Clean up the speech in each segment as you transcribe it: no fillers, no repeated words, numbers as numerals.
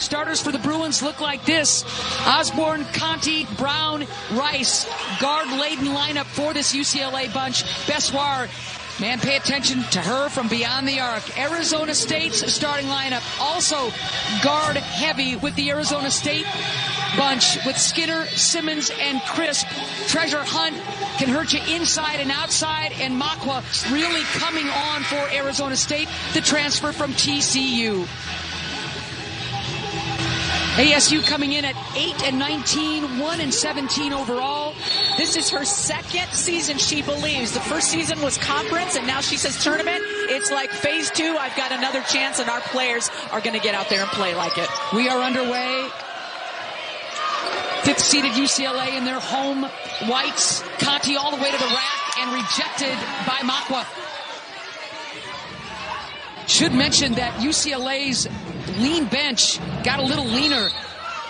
starters for the Bruins look like this. Osborne, Conti, Brown, Rice. Guard-laden lineup for this UCLA bunch. Bessoir. Man, pay attention to her from beyond the arc. Arizona State's starting lineup also guard heavy with the Arizona State bunch with Skinner, Simmons, and Crisp. Treasure Hunt can hurt you inside and outside, and Makwa really coming on for Arizona State, the transfer from TCU. ASU coming in at 8-19, 1-17 overall. This is her second season, she believes. The first season was conference, and now she says tournament. It's like phase 2. I've got another chance, and our players are going to get out there and play like it. We are underway. 5th-seeded UCLA in their home whites. Conti all the way to the rack and rejected by Makwa. Should mention that UCLA's lean bench got a little leaner.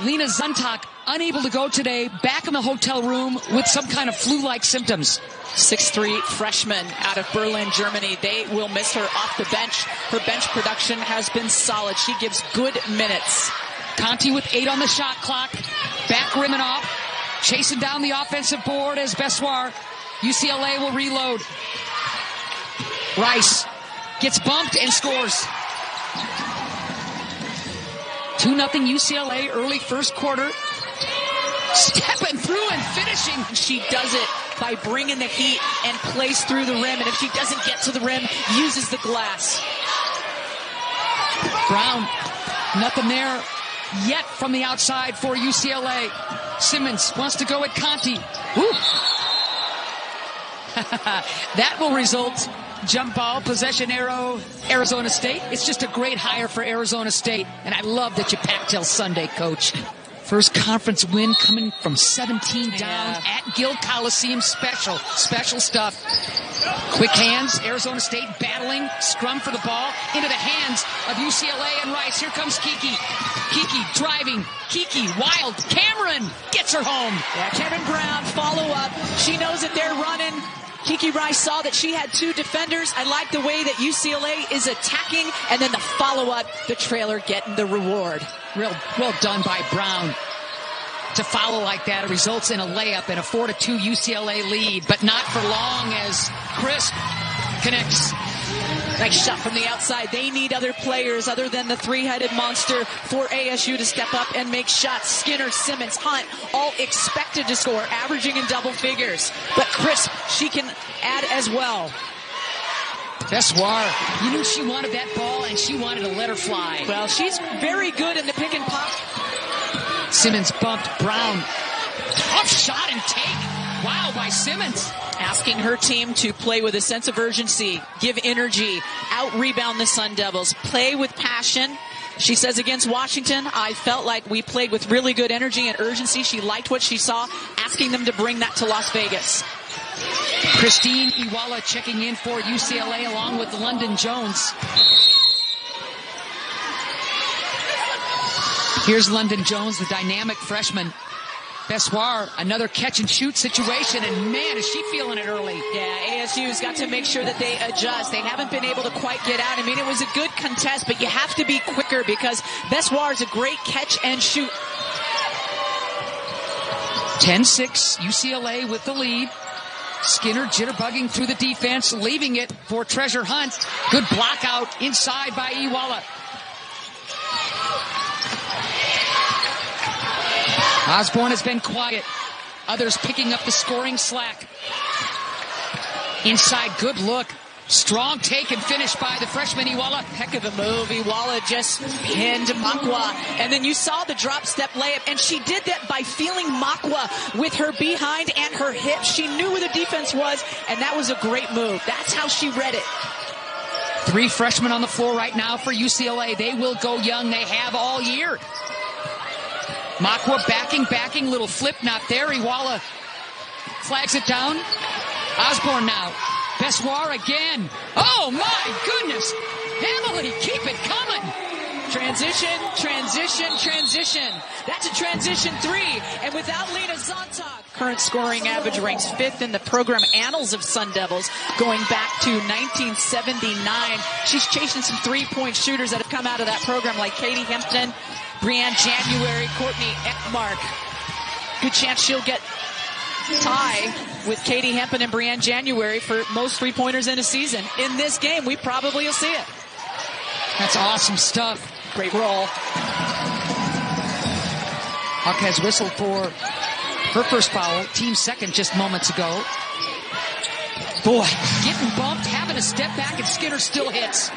Lena Zuntak unable to go today, back in the hotel room with some kind of flu-like symptoms. 6'3" freshman out of Berlin, Germany. They will miss her off the bench. Her bench production has been solid. She gives good minutes. Conti with 8 on the shot clock. Back rimming off. Chasing down the offensive board as Bessoir. UCLA will reload. Rice gets bumped and scores. 2-0 UCLA early first quarter. Stepping through and finishing. She does it by bringing the heat and plays through the rim. And if she doesn't get to the rim, uses the glass. Brown, nothing there yet from the outside for UCLA. Simmons wants to go at Conti. Woo. That will result. Jump ball, possession arrow, Arizona State. It's just a great hire for Arizona State. And I love that you pack till Sunday, Coach. First conference win coming from 17 down at Gill Coliseum. Special stuff. Quick hands, Arizona State battling. Scrum for the ball into the hands of UCLA and Rice. Here comes Kiki. Kiki driving. Kiki, wild. Cameron gets her home. Yeah, Cameron Brown, follow up. She knows that they're running. Kiki Rice saw that she had 2 defenders. I like the way that UCLA is attacking, and then the follow-up, the trailer getting the reward. Well done by Brown. To follow like that, it results in a layup and a 4-2 UCLA lead, but not for long as Crisp connects. Nice shot from the outside. They need other players other than the 3-headed monster for ASU to step up and make shots. Skinner, Simmons, Hunt, all expected to score, averaging in double figures. But Crisp, she can add as well. Bessoir, you knew she wanted that ball and she wanted to let her fly. Well, she's very good in the pick and pop. Simmons bumped Brown. Tough shot and take. Wow, by Simmons. Asking her team to play with a sense of urgency, give energy, out-rebound the Sun Devils, play with passion. She says against Washington, I felt like we played with really good energy and urgency. She liked what she saw, asking them to bring that to Las Vegas. Christine Iwala checking in for UCLA along with Londynn Jones. Here's Londynn Jones, the dynamic freshman. Bessoir, another catch-and-shoot situation, and man, is she feeling it early. Yeah, ASU's got to make sure that they adjust. They haven't been able to quite get out. I mean, it was a good contest, but you have to be quicker because Bessoir is a great catch-and-shoot. 10-6, UCLA with the lead. Skinner jitterbugging through the defense, leaving it for Treasure Hunt. Good block out inside by Iwala. Osborne has been quiet. Others picking up the scoring slack. Inside, good look. Strong take and finish by the freshman Iwala. Heck of a move. Iwala just pinned Makwa. And then you saw the drop step layup. And she did that by feeling Makwa with her behind and her hips. She knew where the defense was. And that was a great move. That's how she read it. 3 freshmen on the floor right now for UCLA. They will go young. They have all year. Makwa backing, little flip, not there. Iwala flags it down. Osborne now. Bessoir again. Oh my goodness. Emily, keep it coming. Transition. That's a transition 3. And without Lena Zontak. Current scoring average ranks 5th in the program annals of Sun Devils going back to 1979. She's chasing some 3-point shooters that have come out of that program like Katie Hempton, Brianne January, Courtney Ekmark. Good chance she'll get tie with Katie Hempen and Brianne January for most three-pointers in a season. In this game, we probably will see it. That's awesome stuff. Great roll. Huck has whistled for her first foul, team second just moments ago. Boy, getting bumped, having to step back, and Skinner still hits.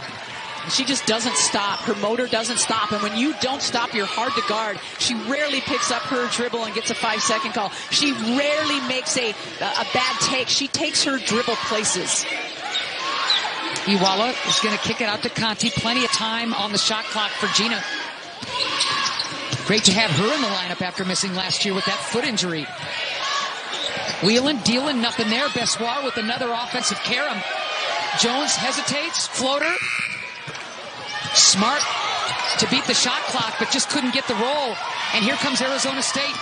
She just doesn't stop. Her motor doesn't stop. And when you don't stop, you're hard to guard. She rarely picks up her dribble and gets a 5-second call. She rarely makes a bad take. She takes her dribble places. Iwala is going to kick it out to Conti. Plenty of time on the shot clock for Gina. Great to have her in the lineup after missing last year with that foot injury. Wheeling, dealing, nothing there. Bessoir with another offensive carom. Jones hesitates, floater. Smart to beat the shot clock, but just couldn't get the roll. And here comes Arizona State.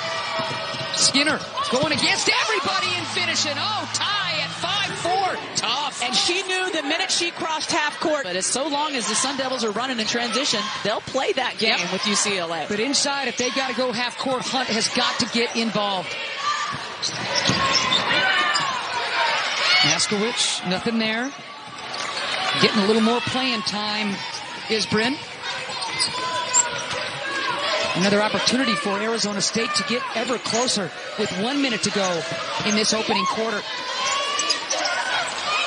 Skinner going against everybody and finishing. Oh, tie at 5-4. Tough. And she knew the minute she crossed half court. But as so long as the Sun Devils are running in transition, they'll play that game with UCLA. But inside, if they've got to go half court, Hunt has got to get involved. Maskowicz, nothing there. Getting a little more playing time is Bryn. Another opportunity for Arizona State to get ever closer with 1 minute to go in this opening quarter.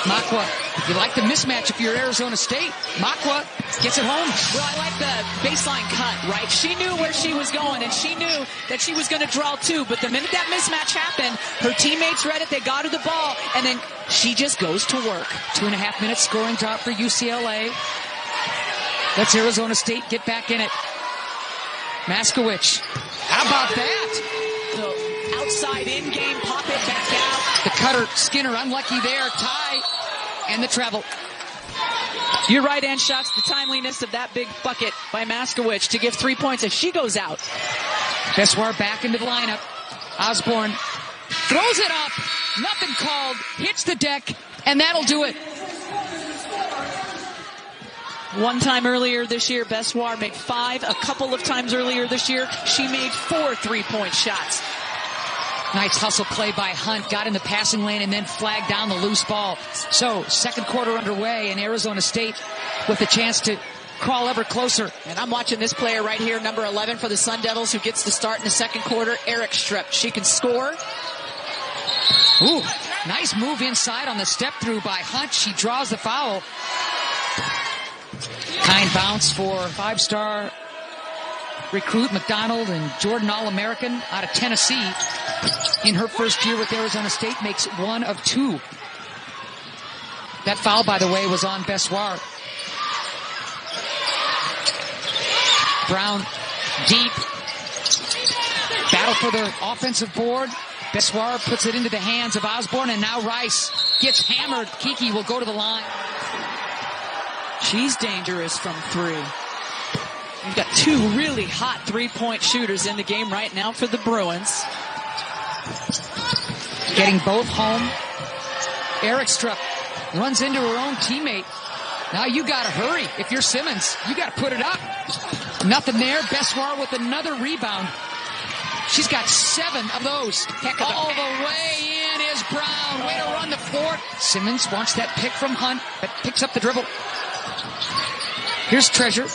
Makwa, you like the mismatch if you're Arizona State. Makwa gets it home. Well, I like the baseline cut, right? She knew where she was going, and she knew that she was going to draw two. But the minute that mismatch happened, her teammates read it, they got her the ball, and then she just goes to work. 2.5 minutes scoring drought for UCLA. Let's Arizona State get back in it. Maskowicz. How about that? The outside in-game pop it back out. The cutter, Skinner, unlucky there. Tie and the travel. You're right, Ann Schatz. The timeliness of that big bucket by Maskowicz to give 3 points as she goes out. Bessoir back into the lineup. Osborne throws it up. Nothing called. Hits the deck, and that'll do it. One time earlier this year, Bessoir made 5. A couple of times earlier this year, she made 4 3-point shots. Nice hustle play by Hunt. Got in the passing lane and then flagged down the loose ball. So, second quarter underway, and Arizona State with a chance to crawl ever closer. And I'm watching this player right here, number 11 for the Sun Devils, who gets the start in the second quarter, Eric Stripp. She can score. Ooh, nice move inside on the step through by Hunt. She draws the foul. Kind bounce for 5-star recruit McDonald, and Jordan All-American out of Tennessee in her first year with Arizona State makes 1 of 2. That foul, by the way, was on Bessoir. Brown deep. Battle for the offensive board. Bessoir puts it into the hands of Osborne, and now Rice gets hammered. Kiki will go to the line. She's dangerous from 3. You've got 2 really hot 3-point shooters in the game right now for the Bruins. Getting both home. Eric Stripp runs into her own teammate. Now you got to hurry. If you're Simmons, you got to put it up. Nothing there. Bessoir with another rebound. She's got 7 of those. All the way in is Brown. Way to run the floor. Simmons wants that pick from Hunt, but picks up the dribble. Here's Treasure.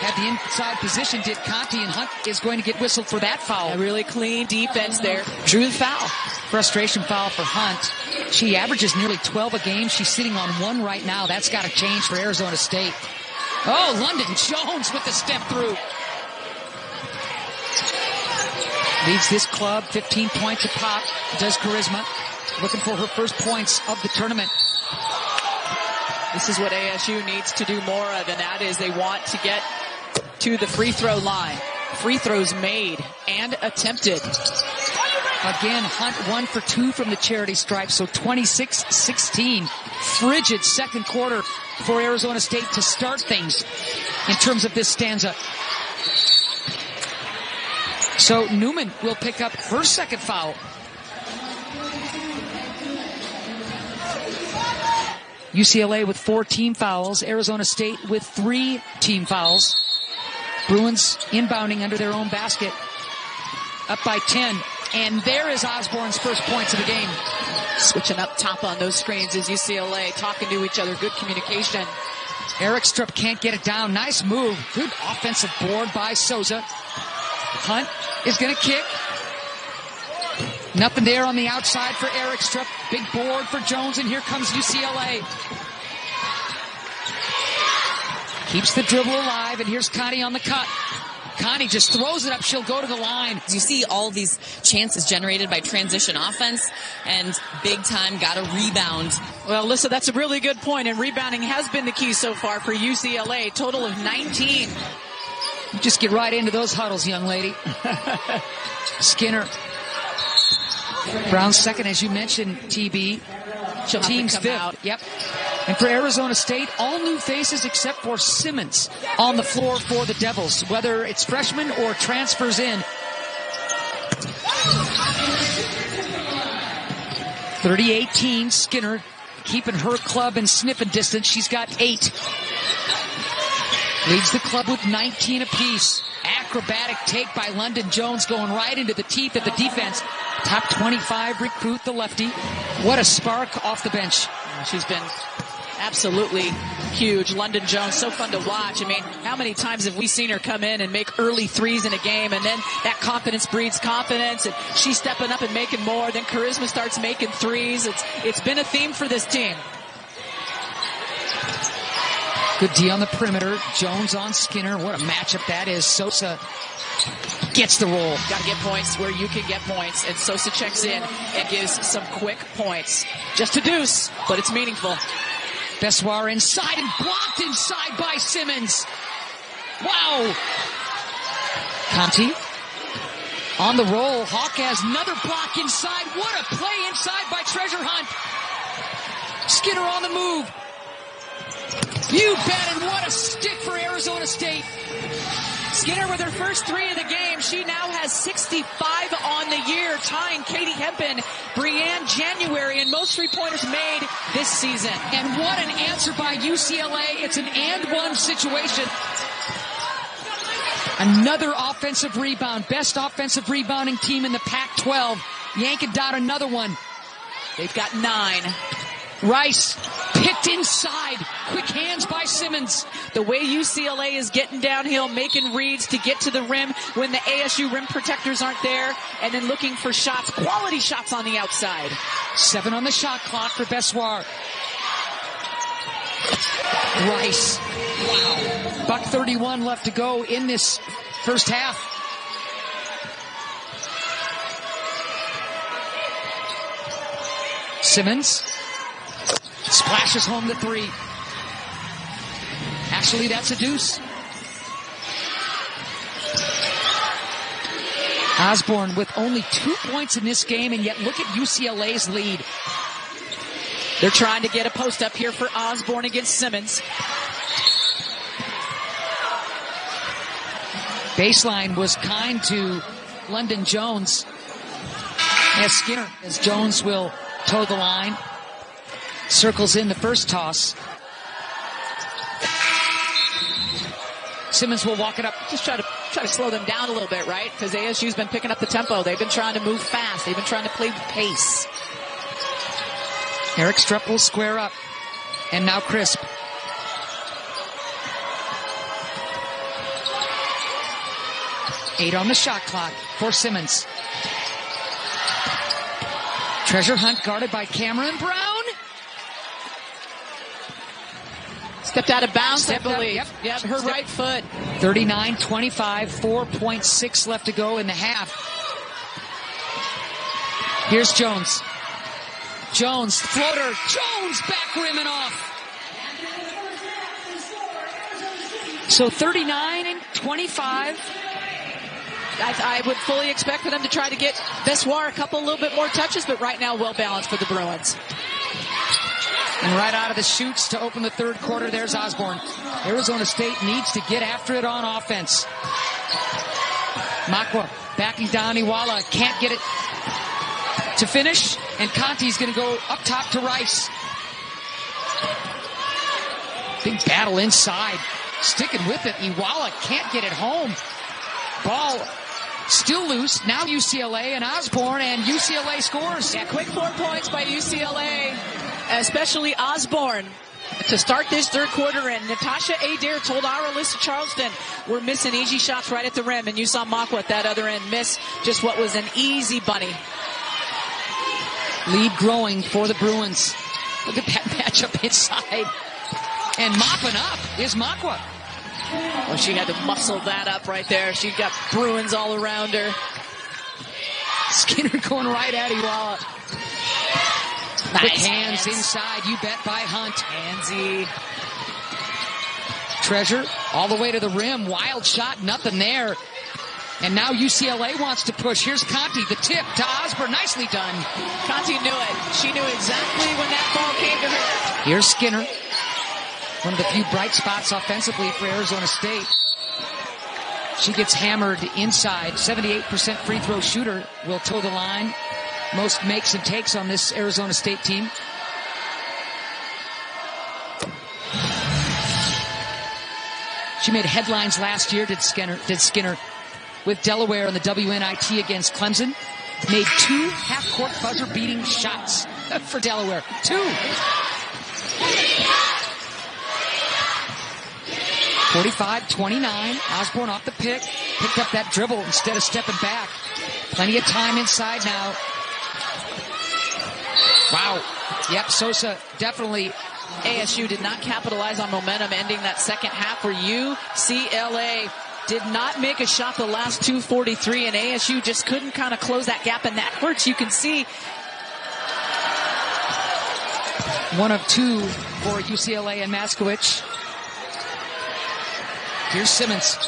Had the inside position, did Conti, and Hunt is going to get whistled for that foul. A really clean defense there. Drew the foul. Frustration foul for Hunt. She averages nearly 12 a game. She's sitting on 1 right now. That's got to change for Arizona State. Oh, Londynn Jones with the step through. Leads this club 15 points a pop. Does Charisma. Looking for her first points of the tournament. This is what ASU needs to do more of, and that is they want to get to the free throw line. Free throws made and attempted. Again, Hunt 1 for 2 from the charity stripe, so 26-16. Frigid second quarter for Arizona State to start things in terms of this stanza. So Newman will pick up her second foul. UCLA with 4 team fouls. Arizona State with 3 team fouls. Bruins inbounding under their own basket. Up by 10. And there is Osborne's first points of the game. Switching up top on those screens is UCLA, talking to each other. Good communication. Eric Strupp can't get it down. Nice move. Good offensive board by Souza. Hunt is going to kick. Nothing there on the outside for Eric Strupp. Big board for Jones, and here comes UCLA. Keeps the dribble alive, and here's Connie on the cut. Connie just throws it up. She'll go to the line. You see all these chances generated by transition offense, and big time got a rebound. Well, Alyssa, that's a really good point, and rebounding has been the key so far for UCLA. Total of 19. Just get right into those huddles, young lady. Skinner. Brown's second, as you mentioned, TB. Team's fifth. Out. Yep. And for Arizona State, all new faces except for Simmons on the floor for the Devils, whether it's freshmen or transfers in. 30-18, Skinner keeping her club in sniffing distance. She's got 8. Leads the club with 19 apiece. Acrobatic take by Londynn Jones, going right into the teeth of the defense. Top 25 recruit, the lefty. What a spark off the bench. She's been absolutely huge. Londynn Jones, so fun to watch. I mean, how many times have we seen her come in and make early threes in a game, and then that confidence breeds confidence, and she's stepping up and making more. Then charisma starts making threes. It's been a theme for this team. Good D on the perimeter. Jones on Skinner. What a matchup that is. Sosa gets the roll. Got to get points where you can get points. And Sosa checks in and gives some quick points. Just a deuce, but it's meaningful. Bessoir inside and blocked inside by Simmons. Wow. Conti on the roll. Hawk has another block inside. What a play inside by Treasure Hunt. Skinner on the move. You bet, and what a stick for Arizona State. Skinner with her first 3 of the game. She now has 65 on the year, tying Katie Hempen, Brianne January, and most 3-pointers made this season. And what an answer by UCLA. It's an and-one situation. Another offensive rebound. Best offensive rebounding team in the Pac-12. yanking down another one. They've got 9. Rice picked inside. Quick hands by Simmons. The way UCLA is getting downhill, making reads to get to the rim when the ASU rim protectors aren't there, and then looking for shots, quality shots on the outside. 7 on the shot clock for Bessoir. Rice. Wow. Buck 31 left to go in this first half. Simmons splashes home the 3. Actually, that's a deuce. Osborne with only 2 points in this game, and yet look at UCLA's lead. They're trying to get a post up here for Osborne against Simmons. Baseline was kind to Londynn Jones. As Skinner, as Jones will toe the line. Circles in the first toss. Simmons will walk it up. Just try to slow them down a little bit, right? Because ASU's been picking up the tempo. They've been trying to move fast. They've been trying to play with pace. Eric Strupp will square up. And now Crisp. Eight on the shot clock for Simmons. Treasure Hunt guarded by Cameron Brown. Stepped out of bounds, I believe. Yep, her right foot. 39-25, 4.6 left to go in the half. Here's Jones. Jones, floater. Jones back rimming off. So 39-25. I would fully expect for them to try to get Bessoir a little bit more touches, but right now well balanced for the Bruins. And right out of the chutes to open the third quarter, there's Osborne. Arizona State needs to get after it on offense. Makwa backing down Iwala. Can't get it to finish. And Conti's going to go up top to Rice. Big battle inside. Sticking with it. Iwala can't get it home. Ball still loose. Now UCLA and Osborne, and UCLA scores. Yeah, quick 4 points by UCLA, especially Osborne, to start this third quarter. And Natasha Adair told our Alyssa Charleston, we're missing easy shots right at the rim. And you saw Makwa at that other end miss just what was an easy bunny. Lead growing for the Bruins. Look at that matchup inside. And mopping up is Makwa. Well, she had to muscle that up right there. She got Bruins all around her. Skinner going right at Iwala. Nice. Quick hands inside, you bet, by Hunt. Handsy. Treasure all the way to the rim. Wild shot, nothing there. And now UCLA wants to push. Here's Conti, the tip to Osborne. Nicely done. Conti knew it. She knew exactly when that ball came to her. Here's Skinner. One of the few bright spots offensively for Arizona State. She gets hammered inside. 78% free throw shooter will toe the line. Most makes and takes on this Arizona State team. She made headlines last year, did Skinner, with Delaware in the WNIT against Clemson. Made 2 half-court buzzer-beating shots for Delaware. 2. 45-29. Osborne off the pick. Picked up that dribble instead of stepping back. Plenty of time inside now. Wow. Yep, Sosa definitely. ASU did not capitalize on momentum ending that second half, where UCLA did not make a shot the last 2:43, and ASU just couldn't kind of close that gap, and that hurts. You can see 1 of 2 for UCLA and Maskowicz. Here's Simmons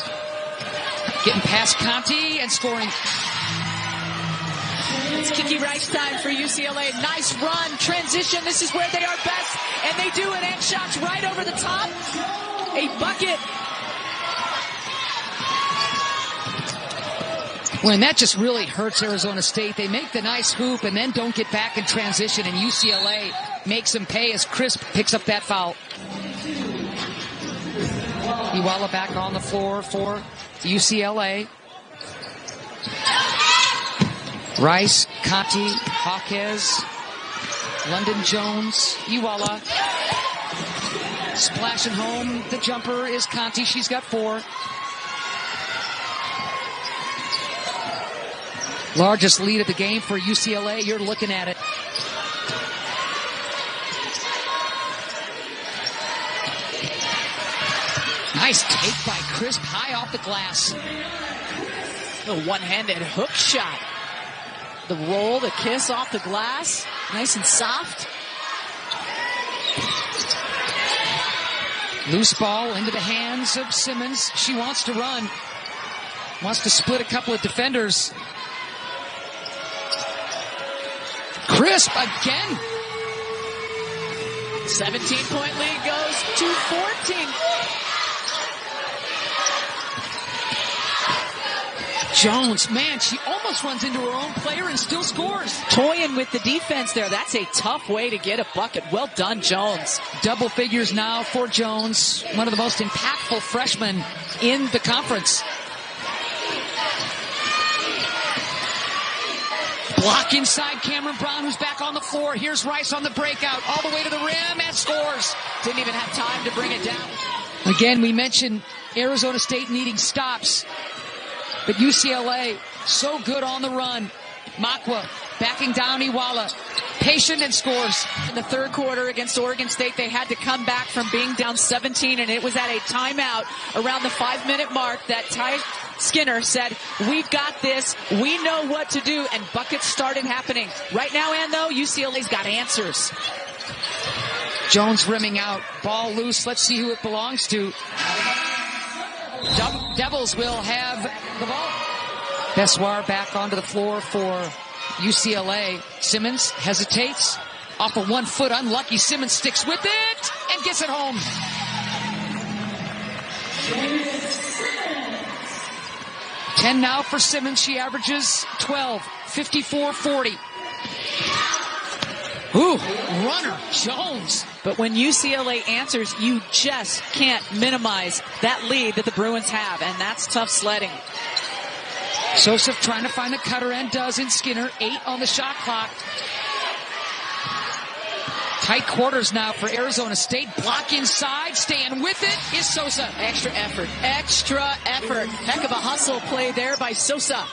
getting past Conti and scoring. It's Kiki Rice time for UCLA. Nice run, transition. This is where they are best, and they do it. And shots right over the top. A bucket. When that just really hurts Arizona State. They make the nice hoop and then don't get back in transition, and UCLA makes them pay as Crisp picks up that foul. Iwala back on the floor for UCLA. Rice, Conti, Hawkes, Londynn, Jones, Iwala. Splashing home the jumper is Conti. She's got 4. Largest lead of the game for UCLA. You're looking at it. Nice take by Crisp, high off the glass. The one-handed hook shot. The roll, the kiss off the glass. Nice and soft. Loose ball into the hands of Simmons. She wants to run. Wants to split a couple of defenders. Crisp again. 17-point lead goes to 14. Jones, man, she almost runs into her own player and still scores. Toying with the defense there. That's a tough way to get a bucket. Well done, Jones. Double figures now for Jones. One of the most impactful freshmen in the conference. Block inside Cameron Brown, who's back on the floor. Here's Rice on the breakout, all the way to the rim, and scores. Didn't even have time to bring it down. Again, we mentioned Arizona State needing stops. But UCLA, so good on the run. Makwa backing down Iwala. Patient and scores. In the third quarter against Oregon State, they had to come back from being down 17, and it was at a timeout around the 5-minute mark that Ty Skinner said, we've got this, we know what to do, and buckets started happening. Right now, Ann, though, UCLA's got answers. Jones rimming out. Ball loose. Let's see who it belongs to. Devils will have the ball. Bessoir back onto the floor for UCLA. Simmons hesitates. Off of 1 foot, unlucky. Simmons sticks with it and gets it home. Ten now for Simmons. She averages 12. 54-40. Ooh, runner, Jones. But when UCLA answers, you just can't minimize that lead that the Bruins have, and that's tough sledding. Sosa trying to find the cutter and does in Skinner. 8 on the shot clock. Tight quarters now for Arizona State. Block inside, staying with it is Sosa. Extra effort. Heck of a hustle play there by Sosa.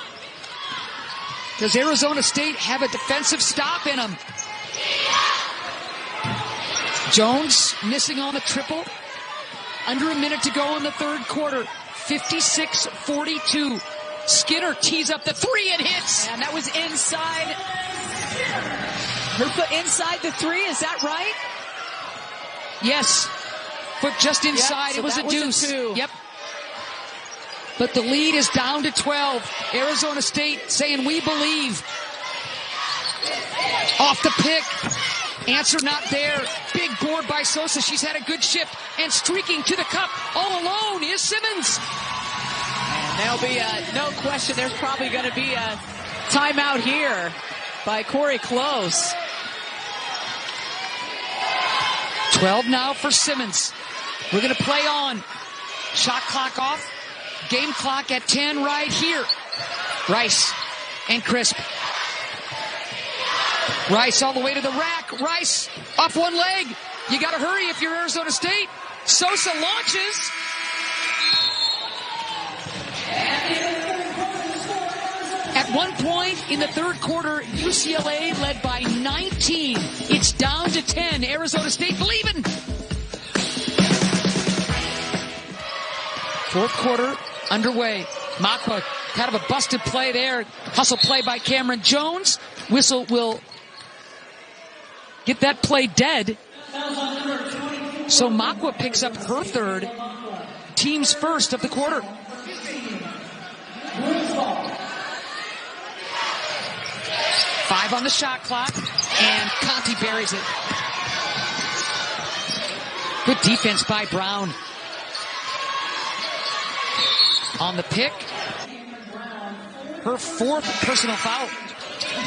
Does Arizona State have a defensive stop in them? Jones missing on the triple. Under a minute to go in the third quarter. 56-42. Skinner tees up the three and hits. And that was inside. Her foot inside the three, is that right? Yes. Foot just inside. Yep, so it was a deuce. Yep. But the lead is down to 12. Arizona State saying, we believe. Off the pick. Answer not there. Big board by Sosa. She's had a good shift. And streaking to the cup all alone is Simmons. And there'll be no question. There's probably going to be a timeout here by Corey Close. 12 now for Simmons. We're going to play on. Shot clock off. Game clock at 10 right here. Rice and Crisp. Rice all the way to the rack. Rice off one leg. You got to hurry if you're Arizona State. Sosa launches. At one point in the third quarter, UCLA led by 19. It's down to 10. Arizona State believing. Fourth quarter underway. Makwa, kind of a busted play there. Hustle play by Cameron Jones. Whistle will get that play dead. So Makwa picks up her third. Team's first of the quarter. Five on the shot clock, and Conti buries it. Good defense by Brown. On the pick, her fourth personal foul.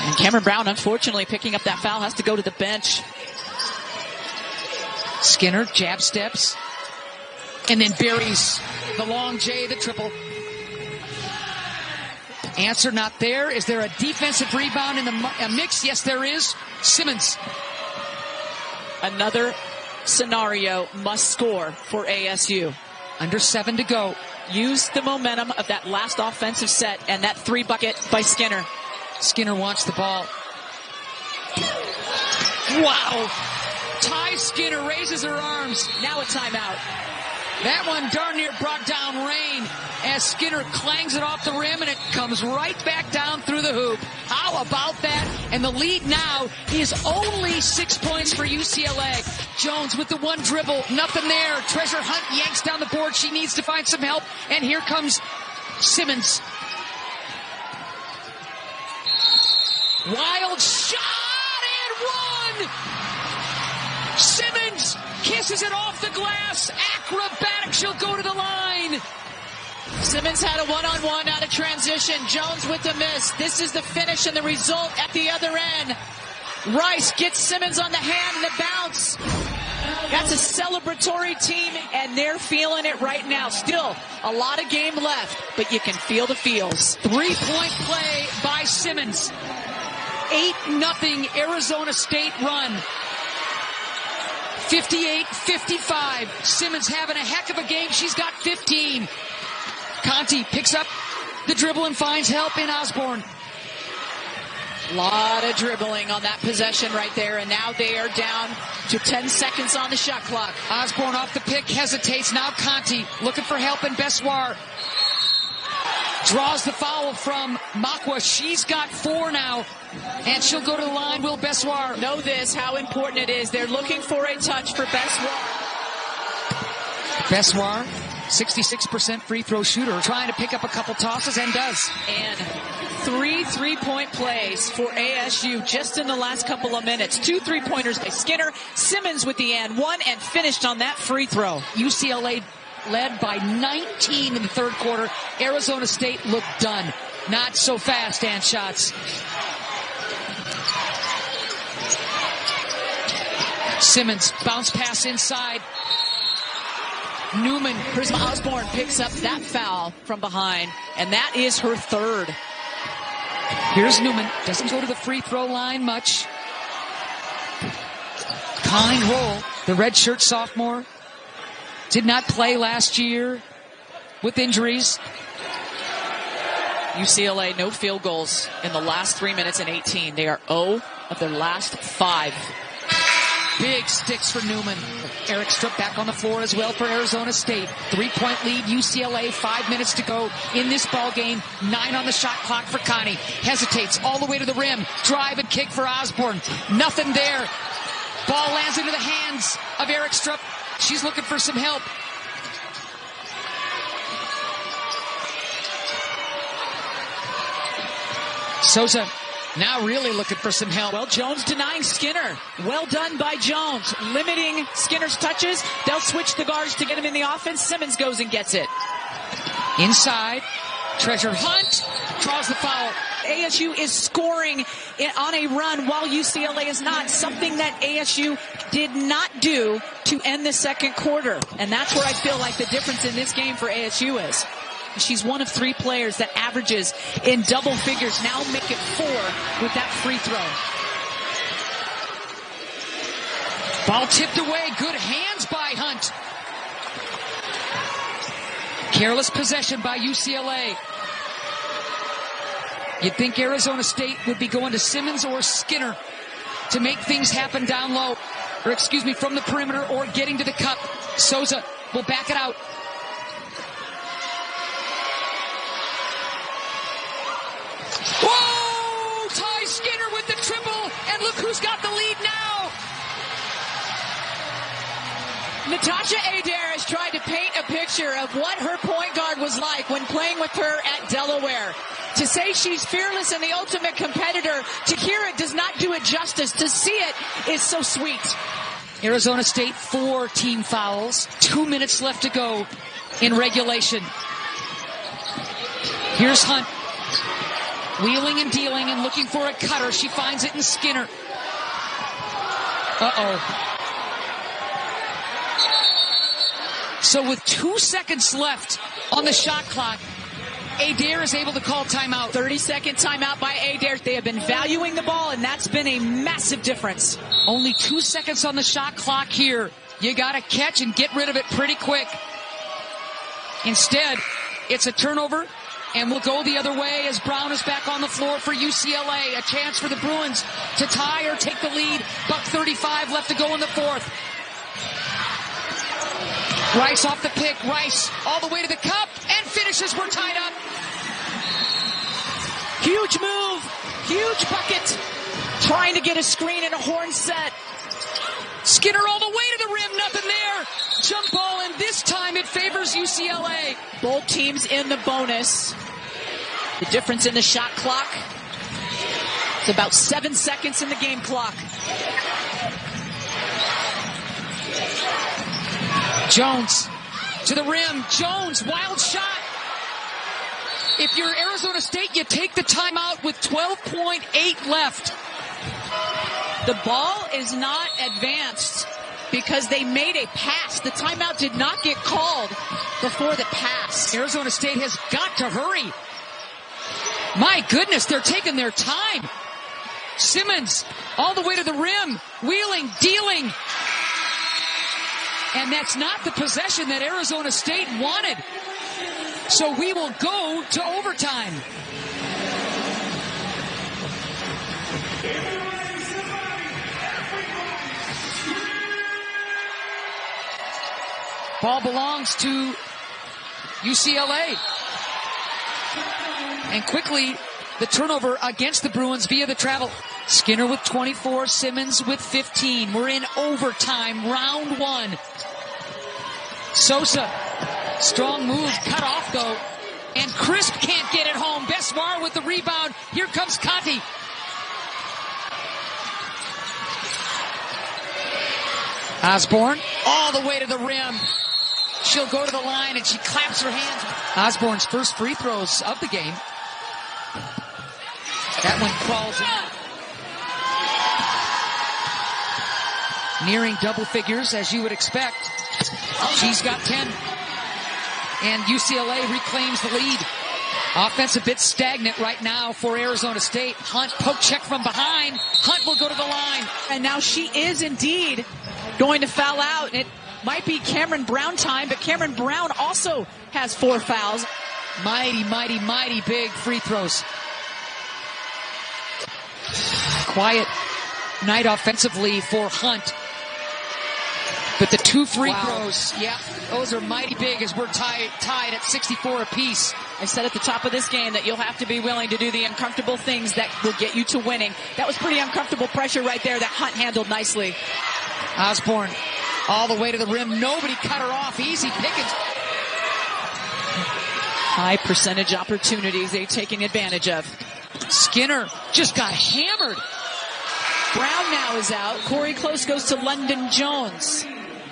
And Cameron Brown, unfortunately, picking up that foul, has to go to the bench. Skinner, jab steps, and then buries the long J, the triple. Answer not there. Is there a defensive rebound in the mix? Yes, there is. Simmons. Another scenario must score for ASU. Under 7 to go. Use the momentum of that last offensive set and that three bucket by Skinner. Skinner wants the ball. Wow. Ty Skinner raises her arms. Now a timeout. That one darn near brought down rain as Skinner clangs it off the rim and it comes right back down through the hoop. How about that? And the lead now is only 6 points for UCLA. Jones with the one dribble. Nothing there. Treasure Hunt yanks down the board. She needs to find some help. And here comes Simmons. Wild shot and run! Simmons kisses it off the glass. Acrobatic, she'll go to the line. Simmons had a one-on-one out of transition. Jones with the miss. This is the finish and the result at the other end. Rice gets Simmons on the hand and the bounce. That's a celebratory team, and they're feeling it right now. Still a lot of game left, but you can feel the feels. 3-point play by Simmons. 8-0 Arizona State run. 58-55. Simmons having a heck of a game. She's got 15. Conti picks up the dribble and finds help in Osborne. A lot of dribbling on that possession right there, and now they are down to 10 seconds on the shot clock. Osborne off the pick, hesitates. Now Conti looking for help in Bessoir. Draws the foul from Makwa. She's got 4 now, and she'll go to the line. Will Bessoir. Know this, how important it is. They're looking for a touch for Bessoir. Bessoir, 66% free throw shooter, trying to pick up a couple tosses and does. And 3 3-point plays for ASU just in the last couple of minutes. 2 3-pointers by Skinner. Simmons with the and one and finished on that free throw. UCLA led by 19 in the third quarter. Arizona State looked done. Not so fast, and shots. Simmons, bounce pass inside. Newman. Prisma Osborne picks up that foul from behind, and that is her third. Here's Newman. Doesn't go to the free throw line much. Kind roll. The redshirt sophomore. Did not play last year with injuries. UCLA, no field goals in the last 3 minutes and 18. They are 0 of their last 5. Big sticks for Newman. Eric Strupp back on the floor as well for Arizona State. 3-point lead, UCLA, 5 minutes to go in this ball game. 9 on the shot clock for Connie. Hesitates all the way to the rim. Drive and kick for Osborne. Nothing there. Ball lands into the hands of Eric Strupp. She's looking for some help. Souza now really looking for some help. Well, Jones denying Skinner. Well done by Jones. Limiting Skinner's touches. They'll switch the guards to get him in the offense. Simmons goes and gets it. Inside. Treasure Hunt draws the foul. ASU is scoring on a run while UCLA is not. Something that ASU did not do to end the second quarter. And that's where I feel like the difference in this game for ASU is. She's one of 3 players that averages in double figures. Now make it 4 with that free throw. Ball tipped away. Good hands by Hunt. Careless possession by UCLA. You'd think Arizona State would be going to Simmons or Skinner to make things happen down low. Or excuse me, from the perimeter or getting to the cup. Souza will back it out. Whoa! Ty Skinner with the triple, and look who's got the lead now. Natasha Adair has tried to paint a picture of what her point guard was like when playing with her at Delaware. To say she's fearless and the ultimate competitor, to hear it does not do it justice. To see it is so sweet. Arizona State 4 team fouls. 2 minutes left to go in regulation. Here's Hunt. Wheeling and dealing and looking for a cutter. She finds it in Skinner. Uh-oh. So with 2 seconds left on the shot clock, Adair is able to call timeout. 30-second timeout by Adair. They have been valuing the ball, and that's been a massive difference. Only 2 seconds on the shot clock here. You got to catch and get rid of it pretty quick. Instead, it's a turnover, and we'll go the other way as Brown is back on the floor for UCLA. A chance for the Bruins to tie or take the lead. $1:35 left to go in the fourth. Rice off the pick. Rice all the way to the cup and finishes. We're tied up. Huge move. Huge bucket. Trying to get a screen and a horn set. Skinner all the way to the rim. Nothing there. Jump ball, and this time it favors UCLA. Both teams in the bonus. The difference in the shot clock. It's about 7 seconds in the game clock. Jones to the rim. Jones, wild shot. If you're Arizona State, you take the timeout with 12.8 left. The ball is not advanced because they made a pass. The timeout did not get called before the pass. Arizona State has got to hurry. My goodness, they're taking their time. Simmons all the way to the rim. Wheeling, dealing. And that's not the possession that Arizona State wanted. So we will go to overtime. Ball belongs to UCLA. And quickly, the turnover against the Bruins via the travel. Skinner with 24, Simmons with 15. We're in overtime, round 1. Sosa, strong move, cut off though. And Crisp can't get it home. Bessoir with the rebound. Here comes Conti. Osborne, all the way to the rim. She'll go to the line and she claps her hands. Osborne's first free throws of the game. That one crawls in. nearing double figures, as you would expect. She's got 10. And UCLA reclaims the lead. Offense a bit stagnant right now for Arizona State. Hunt, poke check from behind. Hunt will go to the line. And now she is indeed going to foul out. It might be Cameron Brown time, but Cameron Brown also has 4 fouls. Mighty, mighty, mighty big free throws. Quiet night offensively for Hunt. But the 2 free throws, yeah, those are mighty big as we're tied at 64 apiece. I said at the top of this game that you'll have to be willing to do the uncomfortable things that will get you to winning. That was pretty uncomfortable pressure right there that Hunt handled nicely. Osborne all the way to the rim. Nobody cut her off. Easy pickings. High percentage opportunities they're taking advantage of. Skinner just got hammered. Brown now is out. Corey Close goes to Londynn Jones.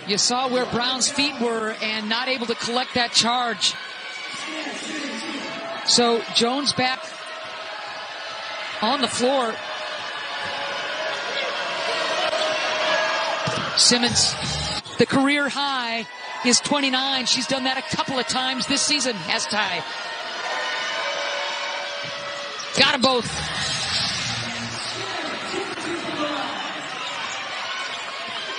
You saw where Brown's feet were and not able to collect that charge. So Jones back on the floor. Simmons, the career high is 29. She's done that a couple of times this season as Ty. Got them both.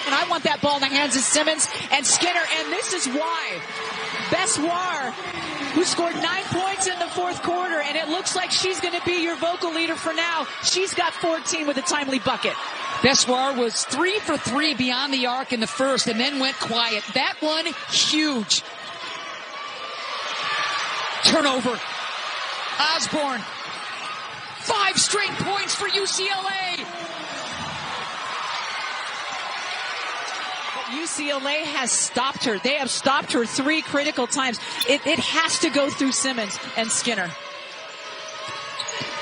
And I want that ball in the hands of Simmons and Skinner, and this is why. Bessoir, who scored 9 points in the fourth quarter, and it looks like she's going to be your vocal leader for now. She's got 14 with a timely bucket. Bessoir was 3 for 3 beyond the arc in the first and then went quiet. That one, huge. Turnover. Osborne. 5 straight points for UCLA. UCLA has stopped her. They have stopped her 3 critical times. It has to go through Simmons and Skinner.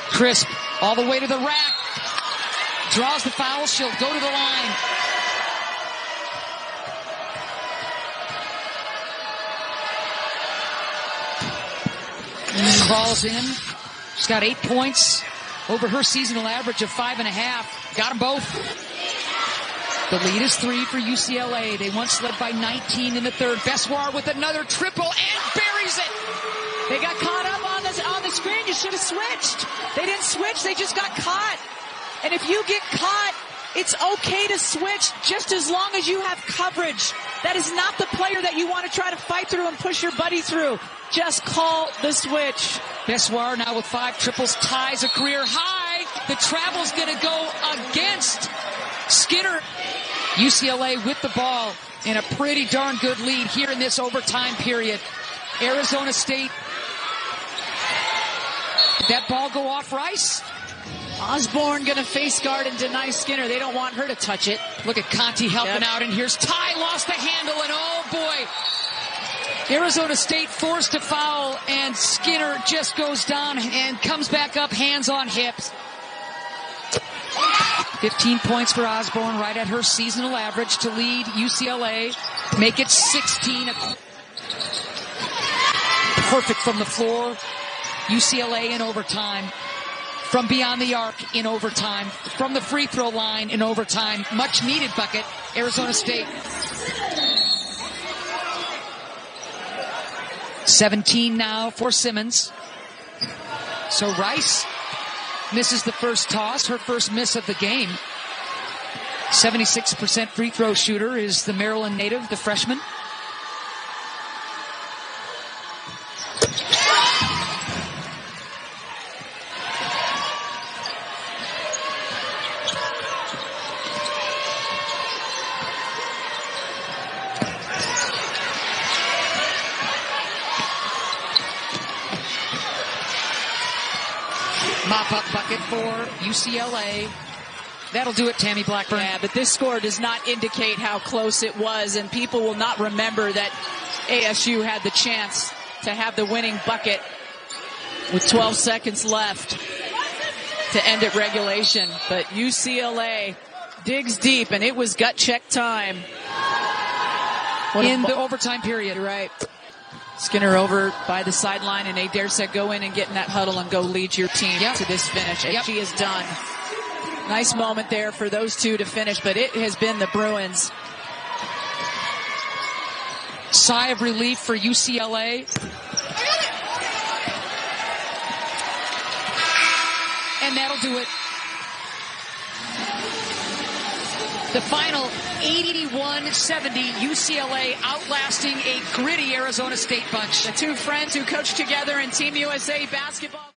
Crisp all the way to the rack. Draws the foul. She'll go to the line. Crawls in. She's got 8 points over her seasonal average of 5.5. Got them both. The lead is 3 for UCLA. They once led by 19 in the third. Bessoir with another triple and buries it. They got caught up on the screen. You should have switched. They didn't switch. They just got caught. And if you get caught, it's okay to switch just as long as you have coverage. That is not the player that you want to try to fight through and push your buddy through. Just call the switch. Bessoir now with 5 triples, ties a career high. The travel's going to go against Skinner. UCLA with the ball in a pretty darn good lead here in this overtime period. Arizona State. Did that ball go off Rice? Osborne going to face guard and deny Skinner. They don't want her to touch it. Look at Conti helping out, and here's Ty, lost the handle, and oh boy. Arizona State forced to foul, and Skinner just goes down and comes back up, hands on hips. 15 points for Osborne, right at her seasonal average to lead UCLA. Make it 16. Perfect from the floor. UCLA in overtime. From beyond the arc in overtime. From the free throw line in overtime. Much needed bucket. Arizona State. 17 now for Simmons. So Rice misses the first toss, her first miss of the game. 76% free throw shooter is the Maryland native, the freshman. Mop-up bucket for UCLA. That'll do it, Tammy Blackburn. Yeah, but this score does not indicate how close it was, and people will not remember that ASU had the chance to have the winning bucket with 12 seconds left to end at regulation. But UCLA digs deep, and it was gut check time. In the overtime period. Right. Skinner over by the sideline, and Adair said, go in and get in that huddle and go lead your team to this finish. And she is done. Nice moment there for those two to finish, but it has been the Bruins. Sigh of relief for UCLA. And that'll do it. The final 81-70, UCLA outlasting a gritty Arizona State bunch. The two friends who coached together in Team USA basketball.